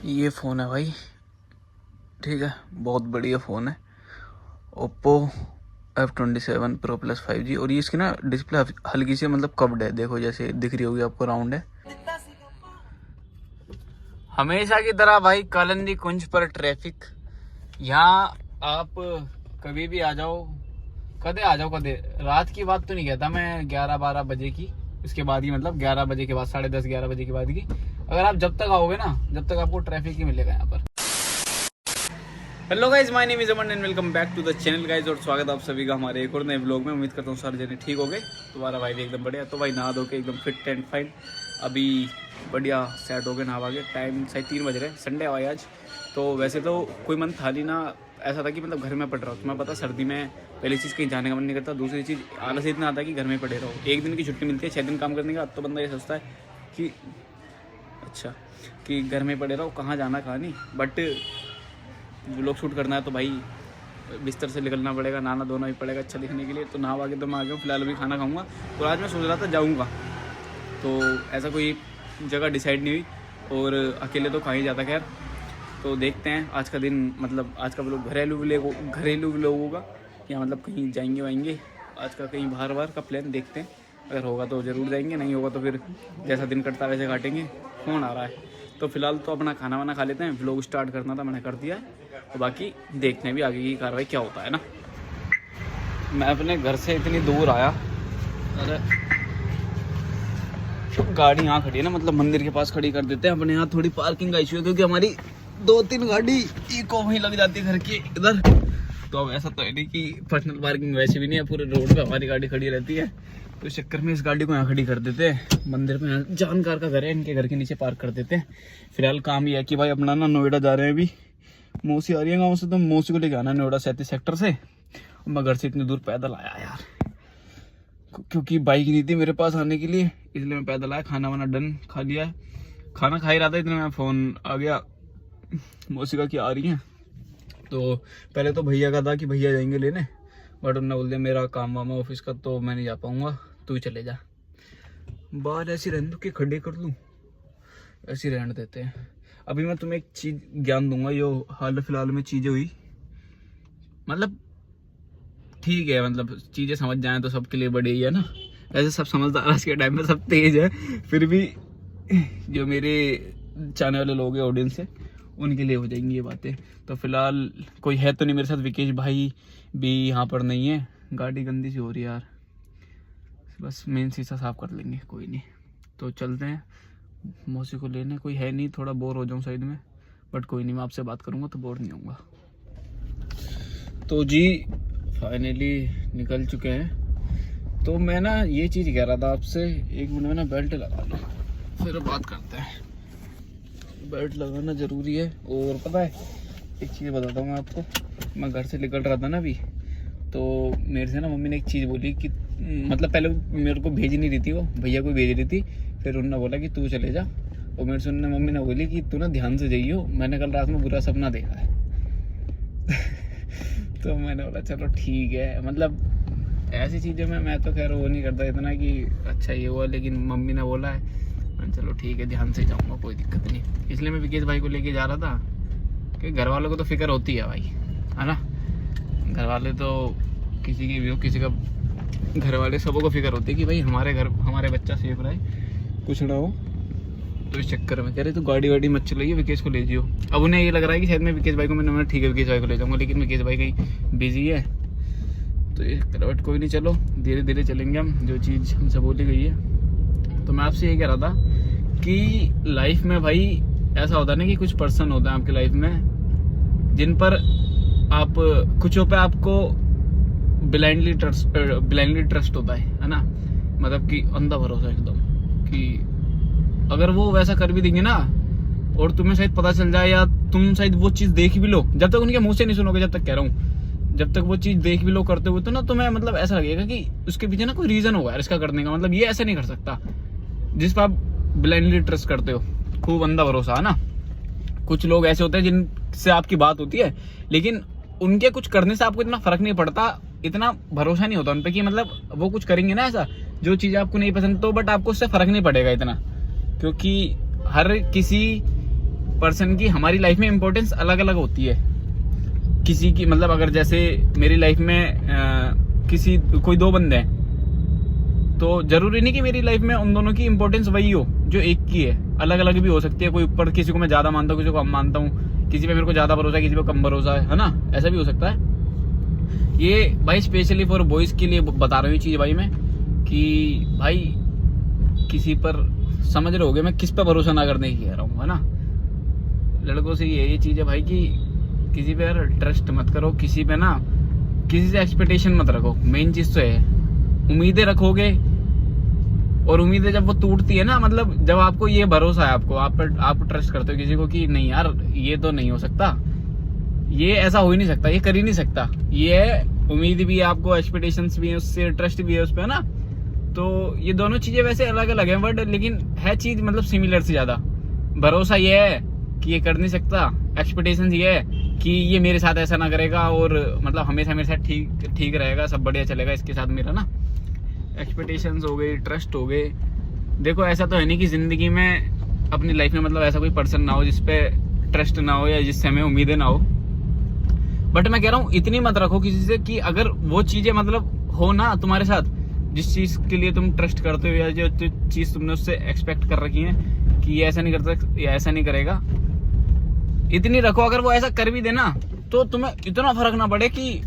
ये फ़ोन है भाई, ठीक है, बहुत बढ़िया फ़ोन है। Oppo F27 Pro Plus 5G। और ये इसकी ना डिस्प्ले हल्की सी मतलब कव्ड है, देखो जैसे दिख रही होगी आपको, राउंड है। हमेशा की तरह भाई कालंदी कुंज पर ट्रैफिक। यहाँ आप कभी भी आ जाओ, कदे आ जाओ, कदे रात की बात तो नहीं कहता मैं, 11-12 बजे की, उसके बाद ही मतलब 11 बजे के बाद, 10:30-11 बजे के बाद की, अगर आप जब तक आओगे ना, जब तक आपको ट्रैफिक ही मिलेगा यहाँ पर। Hello guys, my name is Aman and welcome back to the channel guys. और स्वागत आप सभी का हमारे एक और नए ब्लॉग में। उम्मीद करता हूँ सारे जने ठीक हो गए। तुम्हारा भाई भी एकदम बढ़िया। तो भाई नहा धो के एकदम फिट एंड फाइन, अभी बढ़िया सेट हो गए नहा के। टाइम शायद 3 बज रहे हैं, संडे हुआ आज। तो वैसे तो कोई मन था नहीं ना, ऐसा था कि मतलब घर में पड़ रहा हूँ। तुम्हें पता सर्दी में पहली चीज़ कहीं जाने का मन नहीं करता, दूसरी चीज़ आलस इतना आता है कि घर में पड़े रहो। एक दिन की छुट्टी मिलती है, 6 दिन काम करने का। अब तो बंदा ये सोचता है कि अच्छा कि घर में पड़े रहो, कहाँ जाना कहाँ नहीं। बट व्लॉग शूट करना है तो भाई बिस्तर से निकलना पड़ेगा, नहाना धोना भी पड़ेगा अच्छा दिखने के लिए। तो नहा के तो मैं आ गया हूँ। फिलहाल अभी खाना खाऊंगा। और आज मैं सोच रहा था जाऊँगा, तो ऐसा कोई जगह डिसाइड नहीं हुई, और अकेले तो कहीं जाता। खैर तो देखते हैं आज का दिन, मतलब आज का व्लॉग घरेलू व्लॉग होगा या मतलब कहीं जाएंगे वाएंगे। आज का कहीं बाहर का प्लान देखते हैं, अगर होगा तो ज़रूर जाएंगे, नहीं होगा तो फिर जैसा दिन कटता वैसे काटेंगे। फ़ोन आ रहा है तो फिलहाल तो अपना खाना वाना खा लेते हैं। व्लॉग स्टार्ट करना था, मैंने कर दिया है, तो बाकी देखते हैं भी आगे की कार्रवाई क्या होता है ना। मैं अपने घर से इतनी दूर आया, अरे गाड़ी यहाँ खड़ी है ना, मतलब मंदिर के पास खड़ी कर देते हैं। अपने यहाँ थोड़ी पार्किंग का इशू है, क्योंकि हमारी 2-3 गाड़ी इको वहीं लग जाती है घर के इधर। तो अब ऐसा तो है नहीं कि पर्सनल पार्किंग वैसे भी नहीं है, पूरे रोड पे हमारी गाड़ी खड़ी रहती है। तो इस चक्कर में इस गाड़ी को यहाँ खड़ी कर देते हैं। मंदिर में यहाँ जानकार का घर है, इनके घर के नीचे पार्क कर देते हैं। फिलहाल काम ये है कि भाई अपना ना नोएडा जा रहे हैं अभी। मौसी आ रही है गाँव से, तो मौसी को लेकर आना नोएडा 37 सेक्टर से। मैं घर से इतनी दूर पैदल आया यार, क्योंकि बाइक नहीं थी मेरे पास आने के लिए, इसलिए मैं पैदल आया। खाना वाना डन खा लिया है, खाना खा ही रहा था, इतने में फ़ोन आ गया मौसी का कि आ रही हैं। तो पहले तो भैया का था कि भैया जाएंगे लेने, बट उन्होंने बोल दिया मेरा काम वाम है ऑफिस का, तो मैं नहीं जा पाऊँगा, तू ही चले जा। बाहर ऐसी रहने दो कि खड्डे कर लूँ, ऐसी रहने देते हैं। अभी मैं तुम्हें एक चीज़ ज्ञान दूंगा, जो हाल फिलहाल में चीज़ें हुई, मतलब ठीक है, मतलब चीज़ें समझ जाएं तो सबके लिए बड़ी है ना। ऐसे सब समझदार आज के टाइम में, सब तेज है, फिर भी जो मेरे चाहने वाले लोग हैं, ऑडियंस है, उनके लिए हो जाएंगी ये बातें। तो फिलहाल कोई है तो नहीं मेरे साथ, विकेश भाई भी यहाँ पर नहीं है। गाड़ी गंदी सी हो रही है यार, बस मेन शीशा साफ कर लेंगे, कोई नहीं। तो चलते हैं मौसी को लेने। कोई है नहीं, थोड़ा बोर हो जाऊँ साइड में, बट कोई नहीं, मैं आपसे बात करूँगा तो बोर नहीं होऊंगा। तो जी फाइनली निकल चुके हैं। तो मैं ना ये चीज़ कह रहा था आपसे, 1 मिनट में ना बेल्ट लगा लो, फिर बात करते हैं। बेल्ट लगाना ज़रूरी है। और पता है एक चीज़ बताता हूँ मैं आपको, मैं घर से निकल रहा था ना अभी, तो मेरे से ना मम्मी ने एक चीज़ बोली कि मतलब पहले मेरे को भेज नहीं रही थी, वो भैया को भेज रही थी। फिर उन्होंने बोला कि तू चले जा, और मेरे से उन्होंने मम्मी ने बोली कि तू ना ध्यान से जाइयो, मैंने कल रात में बुरा सपना देखा है। तो मैंने बोला चलो ठीक है, मतलब ऐसी चीज़ों में मैं तो खैर वो नहीं करता इतना कि अच्छा ये हुआ, लेकिन मम्मी ने बोला है, चलो ठीक है ध्यान से जाऊँगा, कोई दिक्कत नहीं। इसलिए मैं विकेश भाई को लेके जा रहा था, कि घर वालों को तो फिक्र होती है भाई, है ना। घर वाले तो किसी की भी हो, किसी का घर वाले सबों को फिक्र होती है कि भाई हमारे घर हमारे बच्चा सेफ रहे, कुछ ना हो। तो इस चक्कर में कह रहे तो गाड़ी वाड़ी मत चलाइए, विकेश को ले जियो। अब उन्हें ये लग रहा है कि शायद मैं विकेश भाई को, मैंने ठीक है विकेश भाई को ले जाऊँगा, लेकिन विकेश भाई कहीं बिजी है। तो ये करवट कोई नहीं, चलो धीरे धीरे चलेंगे हम, जो चीज़ हमसे बोली गई है। तो मैं आपसे ये कह रहा था कि लाइफ में भाई ऐसा होता है ना कि कुछ पर्सन होता है आपकी लाइफ में, जिन पर आप कुछों पे आपको ब्लाइंडली ट्रस्ट होता है ना। मतलब कि अंधा भरोसा एकदम, कि अगर वो वैसा कर भी देंगे ना, और तुम्हें शायद पता चल जाए, या तुम शायद वो चीज़ देख भी लो, जब तक उनके मुंह से नहीं सुनोगे, जब तक कह रहा हूँ, जब तक वो चीज़ देख भी लो करते हुए, तो ना तुम्हें मतलब ऐसा लगेगा कि उसके पीछे ना कोई रीज़न होगा यार इसका करने का। मतलब ये ऐसे नहीं कर सकता जिस पर आप ब्लाइंडली ट्रस्ट करते हो, खूब अंधा भरोसा, है ना। कुछ लोग ऐसे होते हैं जिनसे आपकी बात होती है, लेकिन उनके कुछ करने से आपको इतना फर्क नहीं पड़ता, इतना भरोसा नहीं होता उन पर कि मतलब वो कुछ करेंगे ना ऐसा, जो चीज़ आपको नहीं पसंद, तो बट आपको उससे फर्क नहीं पड़ेगा इतना, क्योंकि हर किसी पर्सन की हमारी लाइफ में इम्पोर्टेंस अलग अलग होती है। किसी की मतलब अगर जैसे मेरी लाइफ में कोई दो बंदे हैं, तो जरूरी नहीं कि मेरी लाइफ में उन दोनों की इम्पोर्टेंस वही हो जो एक की है, अलग अलग भी हो सकती है। कोई ऊपर, किसी को मैं ज्यादा मानता हूँ, किसी को कम मानता हूँ, किसी पे मेरे को ज्यादा भरोसा है, किसी पे कम भरोसा है ना, ऐसा भी हो सकता है। ये भाई स्पेशली फॉर बॉयज के लिए बता रहा हूँ ये चीज भाई मैं, कि भाई किसी पर, समझ रहे होगे मैं किस पे भरोसा ना करने की कह रहा हूँ, है ना। लड़कों से ये चीज है भाई कि किसी पे यार ट्रस्ट मत करो, किसी पे ना, किसी से एक्सपेक्टेशन मत रखो। मेन चीज तो है, उम्मीदें रखोगे और उम्मीदें जब वो टूटती है ना, मतलब जब आपको ये भरोसा है, आप ट्रस्ट करते हो किसी को कि नहीं यार ये तो नहीं हो सकता, ये ऐसा हो ही नहीं सकता, ये कर ही नहीं सकता, ये उम्मीद भी है आपको, एक्सपेक्टेशंस भी है उससे, ट्रस्ट भी है उस पर, है ना। तो ये दोनों चीजें वैसे अलग अलग है बट लेकिन है चीज मतलब सिमिलर से ज्यादा। भरोसा ये है कि ये कर नहीं सकता, एक्सपेक्टेशंस ये है कि ये मेरे साथ ऐसा ना करेगा और मतलब हमेशा मेरे साथ ठीक रहेगा, सब बढ़िया चलेगा इसके साथ मेरा ना। एक्सपेक्टेशंस हो गई, ट्रस्ट हो गए। देखो ऐसा तो है नहीं कि जिंदगी में, अपनी लाइफ में मतलब ऐसा कोई पर्सन ना हो जिसपे ट्रस्ट ना हो या जिससे हमें उम्मीदें ना हो, बट मैं कह रहा हूँ इतनी मत रखो किसी से कि अगर वो चीजें मतलब हो ना तुम्हारे साथ, जिस चीज के लिए तुम ट्रस्ट करते हो या जो चीज तुमने उससे एक्सपेक्ट कर रखी है कि ये ऐसा नहीं कर सकता या ऐसा नहीं करेगा, इतनी रखो। अगर वो ऐसा कर भी देना तो तुम्हें इतना फर्क ना पड़े कि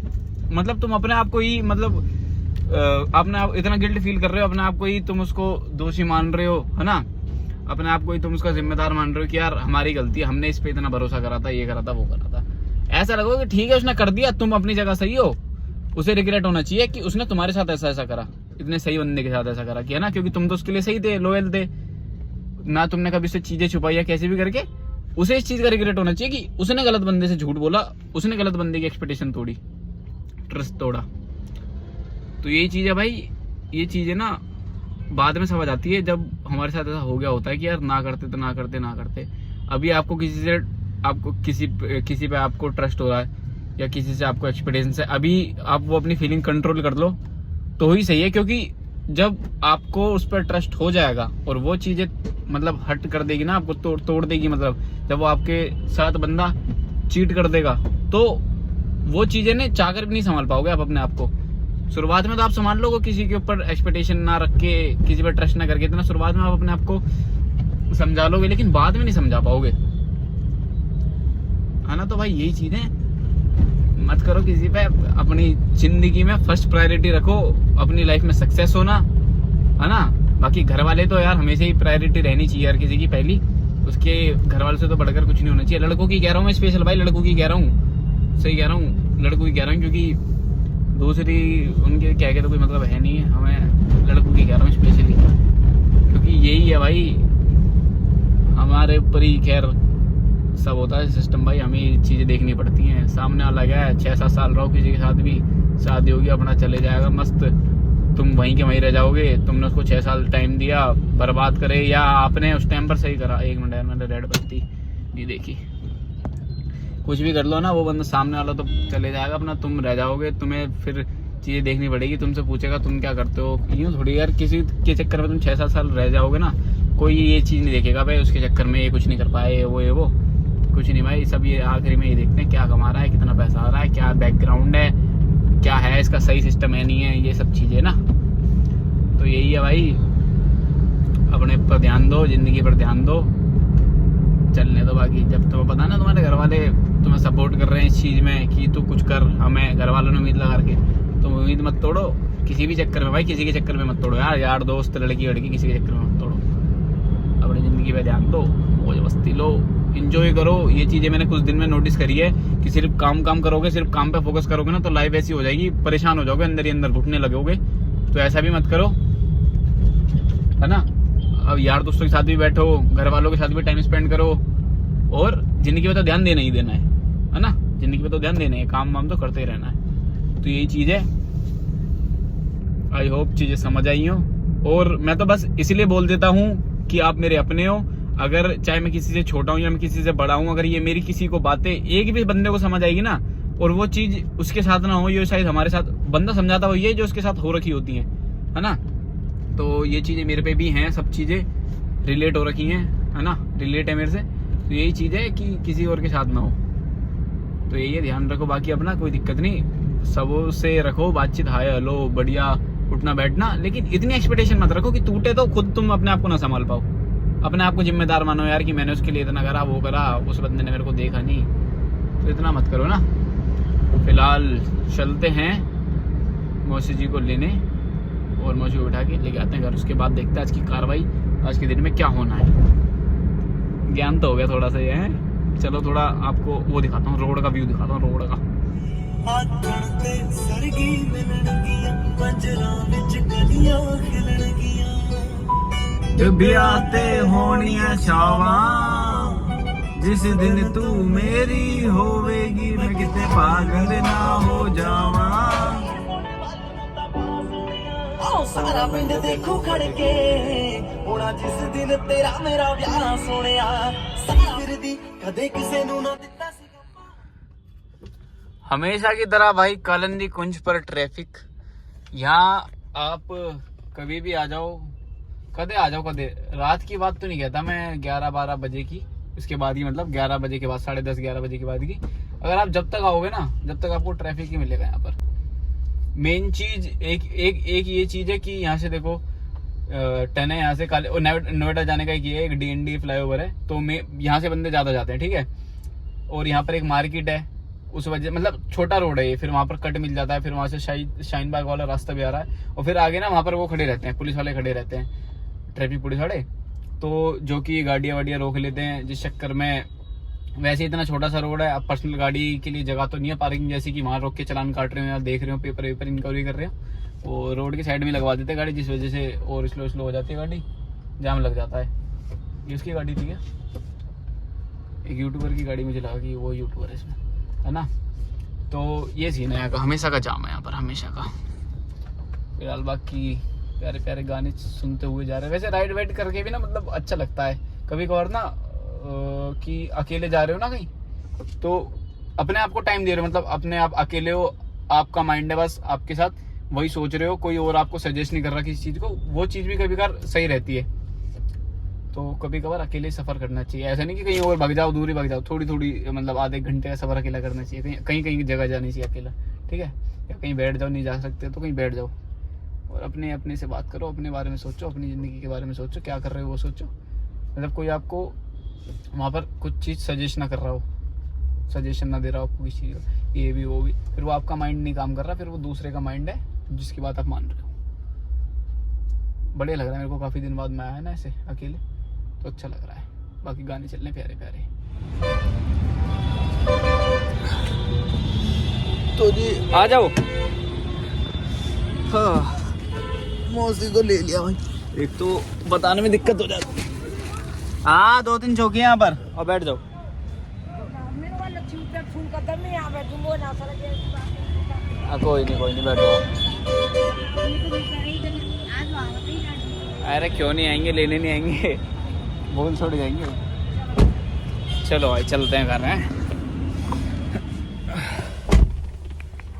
मतलब तुम अपने आप को ही मतलब अपने आप इतना गिल्ट फील कर रहे हो, अपने आप को ही तुम उसको दोषी मान रहे हो, है ना। अपने आप को ही तुम उसका जिम्मेदार मान रहे हो कि यार हमारी गलती है, हमने इस पे इतना भरोसा करा था, ये करा था, वो करा था। ऐसा लगो कि ठीक है उसने कर दिया, तुम अपनी जगह सही हो, उसे रिग्रेट होना चाहिए कि उसने तुम्हारे साथ ऐसा ऐसा करा, इतने सही बंदे के साथ ऐसा करा कि, है ना, क्योंकि तुम तो उसके लिए सही थे, लॉयल थे ना, तुमने कभी उससे चीजें छुपाई या कैसे भी करके। उसे इस चीज का रिग्रेट होना चाहिए कि उसने गलत बंदे से झूठ बोला, उसने गलत बंदे की एक्सपेक्टेशन तोड़ी, ट्रस्ट तोड़ा। तो यही चीज है भाई, ये चीजें ना बाद में समझ आती है जब हमारे साथ ऐसा हो गया होता है कि यार ना करते तो ना करते। अभी आपको किसी पे आपको ट्रस्ट हो रहा है या किसी से आपको एक्सपेक्टेशन है, अभी आप वो अपनी फीलिंग कंट्रोल कर लो तो ही सही है। क्योंकि जब आपको उस पर ट्रस्ट हो जाएगा और वो चीजें मतलब हट कर देगी ना, आपको तोड़ देगी, मतलब जब वो आपके साथ बंदा चीट कर देगा तो वो चीजें ने चाहकर भी नहीं संभाल पाओगे आप अपने आप को। शुरुआत में तो आप संभाल लोगे किसी के ऊपर एक्सपेक्टेशन ना रख के, किसी पर ट्रस्ट ना करके, इतना शुरुआत में आप अपने आप को समझा लोगे, लेकिन बाद में नहीं समझा पाओगे, है ना। तो भाई यही चीज है, मत करो किसी पे। अपनी जिंदगी में फर्स्ट प्रायोरिटी रखो, अपनी लाइफ में सक्सेस होना, है ना। बाकी घर वाले तो यार हमेशा ही प्रायोरिटी रहनी चाहिए यार किसी की पहली, उसके घर वालों से तो बढ़कर कुछ नहीं होना चाहिए। लड़कों की कह रहा हूँ मैं स्पेशल भाई, लड़कों की कह रहा हूँ, सही कह रहा हूँ, लड़कों की कह रहा हूँ, क्योंकि दूसरी उनके क्या के तो कोई मतलब है नहीं है, हमें लड़कों की कह रहा हूँ स्पेशली, क्योंकि यही है भाई हमारे ऊपर ही खैर सब होता है सिस्टम भाई, हमें चीजें देखनी पड़ती हैं। सामने वाला गया 6-7 साल रहो किसी के साथ भी, शादी होगी अपना चले जाएगा मस्त, तुम वहीं के वहीं रह जाओगे। तुमने उसको 6 साल टाइम दिया, बर्बाद करे, या आपने उस टाइम पर सही करा। 1 मिनट मैंने रेड बत्ती ये देखी, कुछ भी कर लो ना, वो बंदा सामने वाला तो चले जाएगा अपना, तुम रह जाओगे। तुम्हें फिर चीजें देखनी पड़ेगी, तुमसे पूछेगा तुम क्या करते हो। यूँ थोड़ी यार किसी के चक्कर में तुम 6-7 साल रह जाओगे ना, कोई ये चीज नहीं देखेगा भाई उसके चक्कर में ये कुछ नहीं कर पाए, वो कुछ नहीं भाई। सब ये आखिरी में ये देखते हैं क्या कमा रहा है, कितना पैसा आ रहा है, क्या बैकग्राउंड है, क्या है इसका, सही सिस्टम है नहीं है, ये सब चीजें ना। तो यही है भाई, अपने पर ध्यान दो, जिंदगी पर ध्यान दो, चलने दो। बाकी जब तुम्हें पता ना तुम्हारे घर वाले तुम्हें सपोर्ट कर रहे हैं इस चीज में कि तू कुछ कर, हमें घर वालों ने उम्मीद लगा के, तुम उम्मीद मत तोड़ो किसी भी चक्कर में भाई, किसी के चक्कर में मत तोड़ो यार दोस्त, लड़की किसी के चक्कर में मत तोड़ो। अपनी जिंदगी पे ध्यान दो, मौज मस्ती लो, एंजॉय करो। ये चीजें मैंने कुछ दिन में नोटिस करी है कि सिर्फ काम करोगे, सिर्फ काम पे फोकस करोगे ना तो लाइफ ऐसी हो जाएगी, परेशान हो जाओगे, अंदर ही अंदर घुटने लगोगे। तो ऐसा भी मत करो, है ना। अब यार दोस्तों के साथ भी बैठो, घर वालों के साथ भी टाइम स्पेंड करो, और जिंदगी पे तो ध्यान देना ही देना है ना। जिंदगी पे तो ध्यान देना है, काम वाम तो करते ही रहना है। तो यही चीज है। आई होप चीजें समझ आई हो, और मैं तो बस इसलिए बोल देता हूँ कि आप मेरे अपने हो। अगर चाहे मैं किसी से छोटा हूँ या मैं किसी से बड़ा हूँ, अगर ये मेरी किसी को बातें एक भी बंदे को समझ आएगी ना, और वो चीज उसके साथ ना हो, ये शायद हमारे साथ बंदा समझाता हो, ये जो उसके साथ हो रखी होती है ना। तो ये चीजें मेरे पे भी हैं, सब चीजें रिलेट हो रखी हैं, है ना, रिलेट है मेरे से। तो यही चीज़ है कि किसी और के साथ ना हो, तो यही है, ध्यान रखो। बाकी अपना कोई दिक्कत नहीं, सबों से रखो बातचीत, हाय हेलो बढ़िया, उठना बैठना, लेकिन इतनी एक्सपेक्टेशन मत रखो कि टूटे तो खुद तुम अपने आप को ना संभाल पाओ। अपने आप को जिम्मेदार मानो यार कि मैंने उसके लिए इतना करा, वो करा, उस बंदे ने मेरे को देखा नहीं, तो इतना मत करो ना। फिलहाल चलते हैं मौसी जी को लेने, और मौसी को उठा के लेके आते हैं घर। उसके बाद देखते हैं आज की कार्रवाई, आज के दिन में क्या होना है। ज्ञान तो हो गया थोड़ा सा ये है। चलो थोड़ा आपको वो दिखाता हूँ, रोड का व्यू दिखाता हूँ, रोड का। जब भी आते होनिया छावा, जिस दिन तू मेरी होवेगी, मैं कितने पागल ना हो जावा। सारा पिंड देखो खड़के होना जिस दिन तेरा मेरा ब्याह सोनिया, फिर दी कदे किसे नू ना दिता सी। हमेशा की तरह भाई कालंदी कुंज पर ट्रैफिक। यहाँ आप कभी भी आ जाओ, कदे आ जाओ, कदे रात की बात तो नहीं कहता मैं, 11-12 बजे की, उसके बाद की, मतलब 11 बजे के बाद, 10:30-11 बजे के बाद की, अगर आप जब तक आओगे ना, जब तक आपको ट्रैफिक ही मिलेगा यहाँ पर। मेन चीज एक ये चीज है कि यहाँ से देखो टन है, यहाँ से काले नोएडा जाने का एक ये एक DND फ्लाईओवर है, तो यहाँ से बंदे ज्यादा जाते हैं, ठीक है। और यहाँ पर एक मार्केट है, उस वजह मतलब छोटा रोड है ये, फिर वहाँ पर कट मिल जाता है, फिर वहाँ से शाइन बाग वाला रास्ता भी आ रहा है, और फिर आगे ना वहाँ पर वो खड़े रहते हैं, पुलिस वाले खड़े रहते हैं, ट्रैफिक पुलिस वाले, तो जो कि गाड़ियाँ वाड़ियाँ रोक लेते हैं, जिस चक्कर में वैसे इतना छोटा सा रोड है, अब पर्सनल गाड़ी के लिए जगह तो नहीं है पार्किंग जैसी कि वहाँ रोक के चलान काट रहे हो या देख रहे हो, पेपर वेपर इंक्वायरी कर रहे हो, और रोड के साइड में लगवा देते हैं गाड़ी, जिस वजह से और स्लो हो जाती है गाड़ी, जाम लग जाता है। ये उसकी गाड़ी थी क्या? एक यूट्यूबर की गाड़ी, मुझे लगा कि वो यूट्यूबर है इसमें, है ना। तो ये सीन है यहाँ का, हमेशा का जाम है यहाँ पर, हमेशा का। फिलहाल बाकी प्यारे प्यारे गाने सुनते हुए जा रहे हैं। वैसे राइड वाइड करके भी ना मतलब अच्छा लगता है कभी कभार ना, कि अकेले जा रहे हो ना कहीं, तो अपने आप को टाइम दे रहे हो, मतलब अपने आप अकेले हो, आपका माइंड है बस आपके साथ, वही सोच रहे हो, कोई और आपको सजेस्ट नहीं कर रहा किसी चीज को, वो चीज भी कभी कभार सही रहती है। तो कभी कभार अकेले सफर करना चाहिए, ऐसा नहीं कि कहीं और भाग जाओ, दूर ही भाग जाओ, थोड़ी थोड़ी मतलब आधे घंटे का सफर अकेला करना चाहिए, कहीं जगह जानी चाहिए अकेला, ठीक है। या कहीं बैठ जाओ, नहीं जा सकते तो कहीं बैठ जाओ, और अपने से बात करो, अपने बारे में सोचो, अपनी ज़िंदगी के बारे में सोचो, क्या कर रहे हो वो सोचो। मतलब कोई आपको वहाँ पर कुछ चीज़ सजेस्ट ना कर रहा हो, सजेशन ना दे रहा हो आपको किसी चीज़, ये भी वो भी, फिर वो आपका माइंड नहीं काम कर रहा, फिर वो दूसरे का माइंड है जिसकी बात आप मान रहे हो। बढ़िया लग रहा है मेरे को, काफ़ी दिन बाद मैं आया ना ऐसे अकेले, तो अच्छा लग रहा है। बाकी गाने चल रहे प्यारे प्यारे। तो जी आ जाओ। हाँ मौसी को ले लिया भाई, एक तो बताने में दिक्कत हो जाती है। हाँ 2-3 चौकी यहाँ पर, और बैठ जाओ। कोई नहीं बैठो। अरे क्यों नहीं आएंगे, लेने नहीं आएंगे, बोल छोड़ जाएंगे। चलो भाई चलते हैं घर में।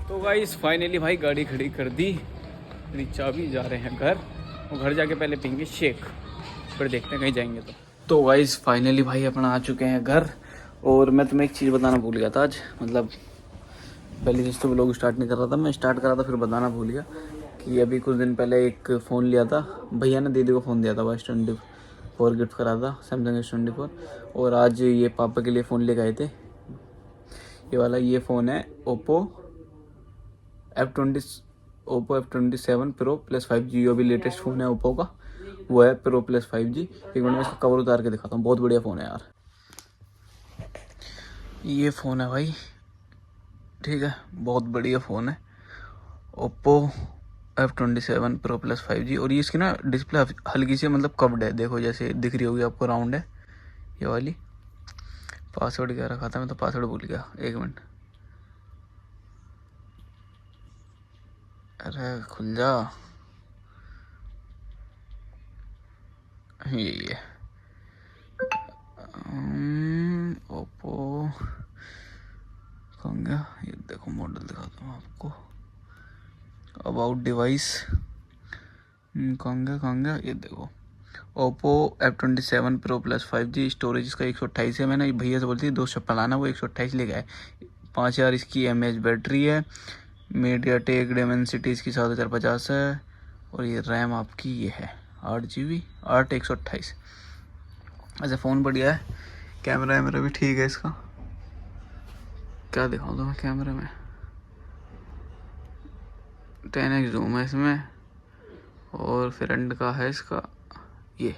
तो गाइस फाइनली भाई गाड़ी खड़ी कर दी, चाबी, जा रहे हैं घर, और घर जाके पहले पीएंगे शेक, फिर देखते हैं कहीं जाएंगे तो गाइस फाइनली भाई अपना आ चुके हैं घर। और मैं तुम्हें एक चीज़ बताना भूल गया था आज, मतलब पहले चीज़ तो व्लॉग स्टार्ट नहीं कर रहा था, मैं स्टार्ट कर रहा था फिर बताना भूल गया कि अभी कुछ दिन पहले एक फ़ोन लिया था भैया ने, दीदी को फ़ोन दिया था, S24 गिफ्ट करा था, सैमसंग S24। और आज ये पापा के लिए फ़ोन लेके आए थे, ये वाला ये फ़ोन है Oppo F27 Pro Plus 5G, जो भी लेटेस्ट फ़ोन है ओप्पो का वो है Pro Plus 5G। एक मिनट में इसका कवर उतार के दिखाता हूँ, बहुत बढ़िया फ़ोन है यार। ये फ़ोन है भाई, ठीक है, बहुत बढ़िया फ़ोन है Oppo F27 Pro Plus 5G। और ये इसकी ना डिस्प्ले हल्की सी मतलब कव्ड है, देखो जैसे दिख रही होगी आपको, राउंड है ये वाली। पासवर्ड क्या रखा था मैं तो पासवर्ड भूल गया, एक मिनट, अरे खुल जा, ये ओप्पो कहाँ गया, ये देखो मॉडल दिखाता हूँ आपको, अबाउट डिवाइस कहाँ गया, ये देखो Oppo F27 Pro Plus 5G, storage इसका 128 है। मैंने भैया से बोलती 256 लाना, वो 128 ले गए। 5000 इसकी mAh बैटरी है। मीडियाटेक डेमेंसिटी इसकी 7050 है। और ये रैम आपकी ये है 8GB 8/128। ऐसे फ़ोन बढ़िया है। कैमरा वैमरा भी ठीक है इसका। क्या दिखाऊँ तो मैं कैमरे में, 10x जूम है इसमें। और फ्रंट का है इसका ये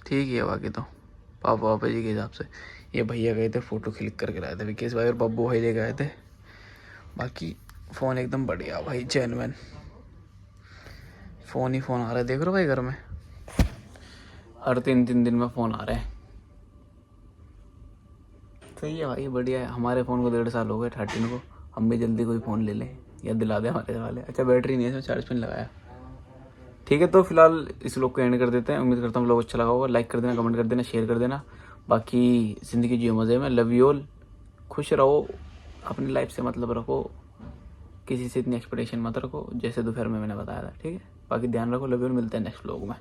ठीक है। बाकी तो पापा जी के हिसाब से ये भैया गए थे फ़ोटो क्लिक करके लाए थे, विकेश भाई और बब्बू भाई ले गए थे। बाकी फ़ोन एकदम बढ़िया भाई, जेन्युइन फ़ोन ही फ़ोन आ रहा है। देख रहे हो भाई घर में हर 3 दिन में फ़ोन आ रहे हैं। सही है भाई, बढ़िया है। हमारे फ़ोन को 1.5 साल हो गए 13 को। हम भी जल्दी कोई फ़ोन ले लें या दिला दें हमारे वाले। अच्छा बैटरी नहीं है इसमें, चार्ज पिन लगाया। ठीक है, तो फिलहाल इस लोग को एंड कर देते हैं। उम्मीद करता हूँ लोग अच्छा लगा होगा। लाइक कर देना, कमेंट कर देना, शेयर कर देना। बाकी ज़िंदगी जियो मज़े में। Love you all. खुश रहो, अपनी लाइफ से मतलब रखो, किसी से इतनी एक्सपेक्टेशन मत रखो, जैसे दोपहर में मैंने बताया था। ठीक है, बाकी ध्यान रखो। Love you all. मिलते हैं नेक्स्ट व्लॉग में।